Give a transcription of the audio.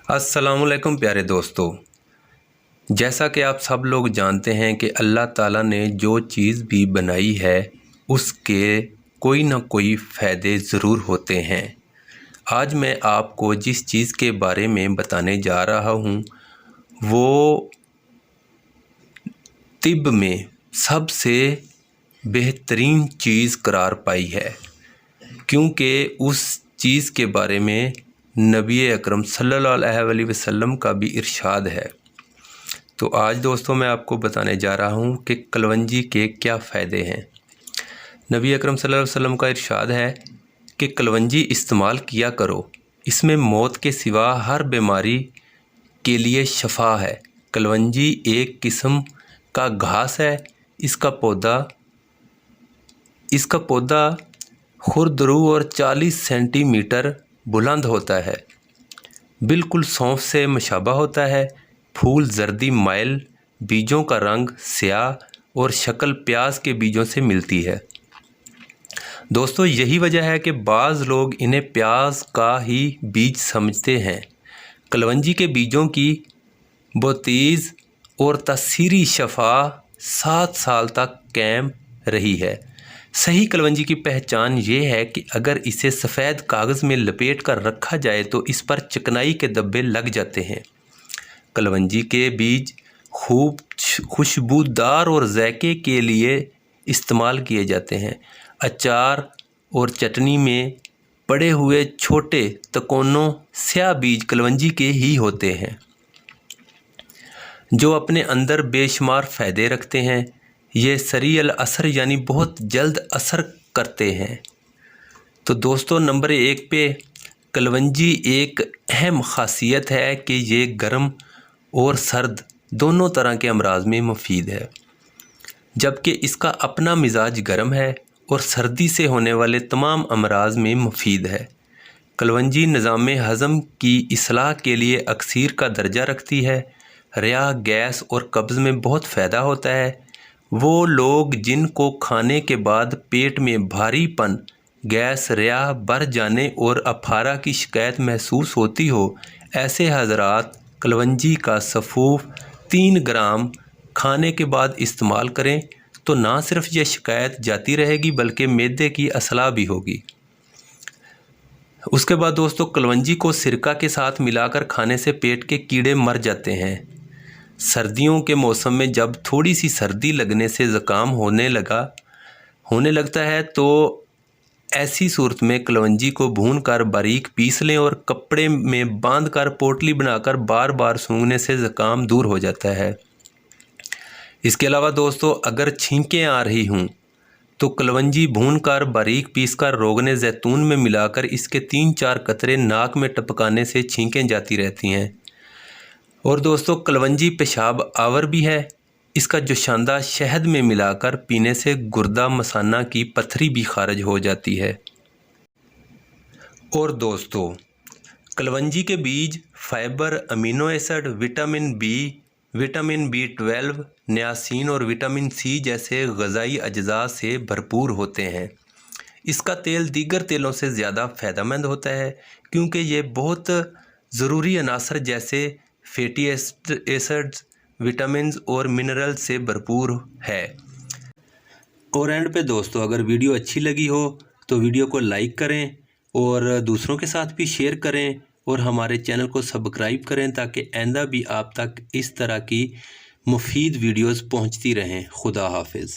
अस्सलाम वालेकुम प्यारे दोस्तों, जैसा कि आप सब लोग जानते हैं कि अल्लाह ताला ने जो चीज़ भी बनाई है उसके कोई ना कोई फ़ायदे ज़रूर होते हैं। आज मैं आपको जिस चीज़ के बारे में बताने जा रहा हूँ वो तिब में सबसे बेहतरीन चीज़ करार पाई है, क्योंकि उस चीज़ के बारे में नबी अकरम सल्लल्लाहु अलैहि वसल्लम का भी इरशाद है। तो आज दोस्तों मैं आपको बताने जा रहा हूँ कि कलवंजी के क्या फ़ायदे हैं। नबी अकरम सल्लल्लाहु अलैहि वसल्लम का इरशाद है कि कलवंजी इस्तेमाल किया करो, इसमें मौत के सिवा हर बीमारी के लिए शफा है। कलवंजी एक किस्म का घास है। इसका पौधा खुरदरू और 40 सेंटीमीटर बुलंद होता है। बिल्कुल सौंफ से मुशाबा होता है। फूल जर्दी माइल, बीजों का रंग स्याह और शक्ल प्याज के बीजों से मिलती है। दोस्तों यही वजह है कि बाज़ लोग इन्हें प्याज का ही बीज समझते हैं। कलवंजी के बीजों की बोतीज़ और तसीरी शफा 7 साल तक कायम रही है। सही कलवंजी की पहचान ये है कि अगर इसे सफ़ेद कागज़ में लपेट कर रखा जाए तो इस पर चिकनाई के धब्बे लग जाते हैं। कलवंजी के बीज खूब खुशबूदार और ज़ायके के लिए इस्तेमाल किए जाते हैं। अचार और चटनी में पड़े हुए छोटे तकोनों स्याह बीज कलवंजी के ही होते हैं, जो अपने अंदर बेशुमार फ़ायदे रखते हैं। ये सरीअल असर यानी बहुत जल्द असर करते हैं। तो दोस्तों नंबर 1 पे कलवंजी एक अहम ख़ासियत है कि ये गर्म और सर्द दोनों तरह के अमराज में मुफीद है। जबकि इसका अपना मिजाज गर्म है और सर्दी से होने वाले तमाम अमराज में मुफीद है। कलवंजी निज़ाम हज़म की इस्लाह के लिए अक्सीर का दर्जा रखती है। रिया, गैस और कब्ज़ में बहुत फ़ायदा होता है। वो लोग जिनको खाने के बाद पेट में भारीपन, गैस, रिया बढ़ जाने और अफारा की शिकायत महसूस होती हो, ऐसे हज़रात कलवंजी का सफ़ूफ 3 ग्राम खाने के बाद इस्तेमाल करें तो ना सिर्फ ये शिकायत जाती रहेगी बल्कि मैदे की असलाह भी होगी। उसके बाद दोस्तों कलवंजी को सिरका के साथ मिलाकर खाने से पेट के कीड़े मर जाते हैं। सर्दियों के मौसम में जब थोड़ी सी सर्दी लगने से ज़ुकाम होने लगता है तो ऐसी सूरत में कलवंजी को भूनकर बारीक पीस लें और कपड़े में बांधकर पोटली बनाकर बार बार सूंघने से ज़ुकाम दूर हो जाता है। इसके अलावा दोस्तों अगर छींकें आ रही हों तो कलवंजी भूनकर बारीक पीसकर रोगने ज़ैतून में मिलाकर इसके 3-4 कतरे नाक में टपकाने से छींकें जाती रहती हैं। और दोस्तों कलवंजी पेशाब आवर भी है। इसका जोशांदा शहद में मिलाकर पीने से गुर्दा मसाना की पथरी भी खारिज हो जाती है। और दोस्तों कलवंजी के बीज fibre, amino acid, vitamin B12, niacin और विटामिन C जैसे ग़िज़ाई अज्जा से भरपूर होते हैं। इसका तेल दीगर तेलों से ज़्यादा फ़ायदेमंद होता है क्योंकि ये बहुत ज़रूरी अनासर जैसे फैटी एसिड्स, विटामिन्स और मिनरल से भरपूर है। और एंड पे दोस्तों अगर वीडियो अच्छी लगी हो तो वीडियो को लाइक करें और दूसरों के साथ भी शेयर करें और हमारे चैनल को सब्सक्राइब करें ताकि आइंदा भी आप तक इस तरह की मुफीद वीडियोस पहुंचती रहें। खुदा हाफिज़।